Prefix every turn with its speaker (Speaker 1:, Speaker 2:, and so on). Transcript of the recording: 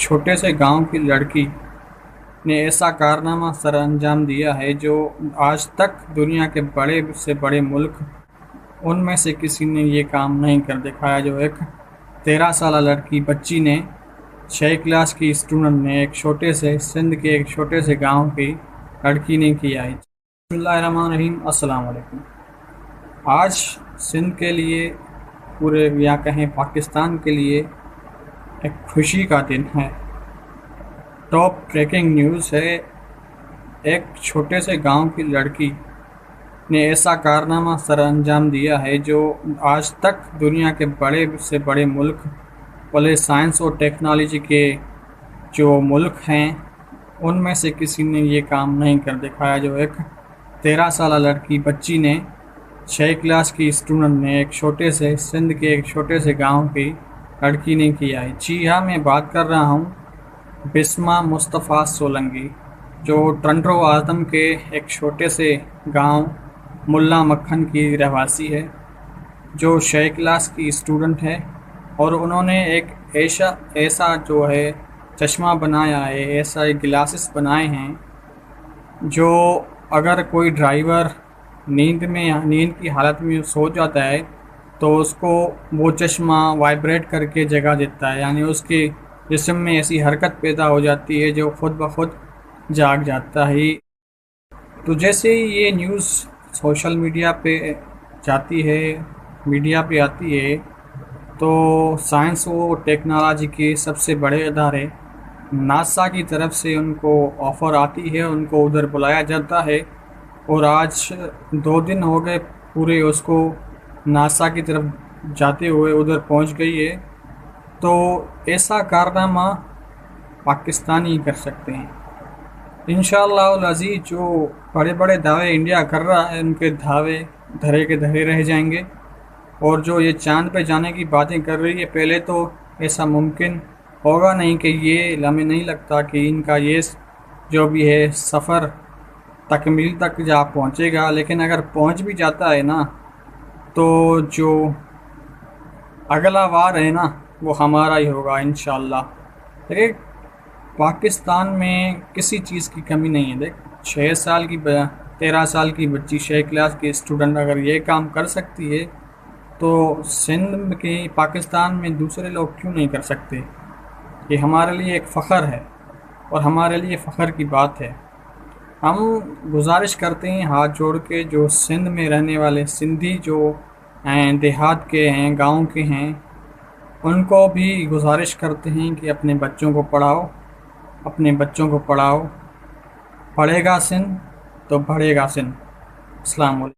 Speaker 1: چھوٹے سے گاؤں کی لڑکی نے ایسا کارنامہ سر انجام دیا ہے جو آج تک دنیا کے بڑے سے بڑے ملک ان میں سے کسی نے یہ کام نہیں کر دکھایا، جو ایک 13 سالہ لڑکی بچی نے 6 کلاس کی اسٹوڈنٹ نے ایک چھوٹے سے سندھ کے ایک چھوٹے سے گاؤں کی لڑکی نے کیا ہے۔ بسم اللہ الرحمن الرحیم، السلام علیکم۔ آج سندھ کے لیے، پورے یا کہیں پاکستان کے لیے ایک خوشی کا دن ہے۔ ٹاپ ٹریکنگ نیوز ہے، ایک چھوٹے سے گاؤں کی لڑکی نے ایسا کارنامہ سر انجام دیا ہے جو آج تک دنیا کے بڑے سے بڑے ملک، بڑے سائنس اور ٹیکنالوجی کے جو ملک ہیں ان میں سے کسی نے یہ کام نہیں کر دکھایا، جو ایک 13 سالہ لڑکی بچی نے 6 کلاس کی اسٹوڈنٹ نے ایک چھوٹے سے سندھ کے ایک چھوٹے سے گاؤں کی لڑکی نے کیا ہے۔ جی ہاں، میں بات کر رہا ہوں بسمہ مصطفیٰ سولنگی، جو ٹرنٹو اعظم کے ایک چھوٹے سے گاؤں ملا مکھن کی رہواسی ہے، جو 6 کلاس کی اسٹوڈنٹ ہے، اور انہوں نے ایک ایسا جو ہے چشمہ بنایا ہے، ایسا گلاسز بنائے ہیں جو اگر کوئی ڈرائیور نیند کی حالت میں سو جاتا ہے تو اس کو وہ چشمہ وائبریٹ کر کے جگا دیتا ہے، یعنی اس کے جسم میں ایسی حرکت پیدا ہو جاتی ہے جو خود بخود جاگ جاتا ہے۔ تو جیسے ہی یہ نیوز سوشل میڈیا پہ جاتی ہے، میڈیا پہ آتی ہے، تو سائنس و ٹیکنالوجی کے سب سے بڑے ادارے ناسا کی طرف سے ان کو آفر آتی ہے، ان کو ادھر بلایا جاتا ہے، اور آج 2 دن ہو گئے پورے اس کو ناسا کی طرف جاتے ہوئے ادھر پہنچ گئی ہے۔ تو ایسا کارنامہ پاکستانی کر سکتے ہیں انشاءاللہ العزیز۔ جو بڑے بڑے دعوے انڈیا کر رہا ہے، ان کے دعوے دھرے کے دھرے رہ جائیں گے، اور جو یہ چاند پہ جانے کی باتیں کر رہی ہے، پہلے تو ایسا ممکن ہوگا نہیں کہ یہ ہمیں نہیں لگتا کہ ان کا یہ جو بھی ہے سفر تکمیل تک جا پہنچے گا، لیکن اگر پہنچ بھی جاتا ہے نا، تو جو اگلا وار ہے نا وہ ہمارا ہی ہوگا انشاءاللہ۔ دیکھیں، پاکستان میں کسی چیز کی کمی نہیں ہے۔ دیکھ، 13 سال کی بچی، 6 کلاس کی اسٹوڈنٹ اگر یہ کام کر سکتی ہے تو سندھ کے پاکستان میں دوسرے لوگ کیوں نہیں کر سکتے؟ یہ ہمارے لیے ایک فخر ہے، اور ہمارے لیے فخر کی بات ہے۔ ہم گزارش کرتے ہیں ہاتھ جوڑ کے، جو سندھ میں رہنے والے سندھی جو ہیں، دیہات کے ہیں، گاؤں کے ہیں، ان کو بھی گزارش کرتے ہیں کہ اپنے بچوں کو پڑھاؤ، اپنے بچوں کو پڑھاؤ۔ پڑھے گا سندھ تو بڑھے گا سندھ۔ السلام علیکم۔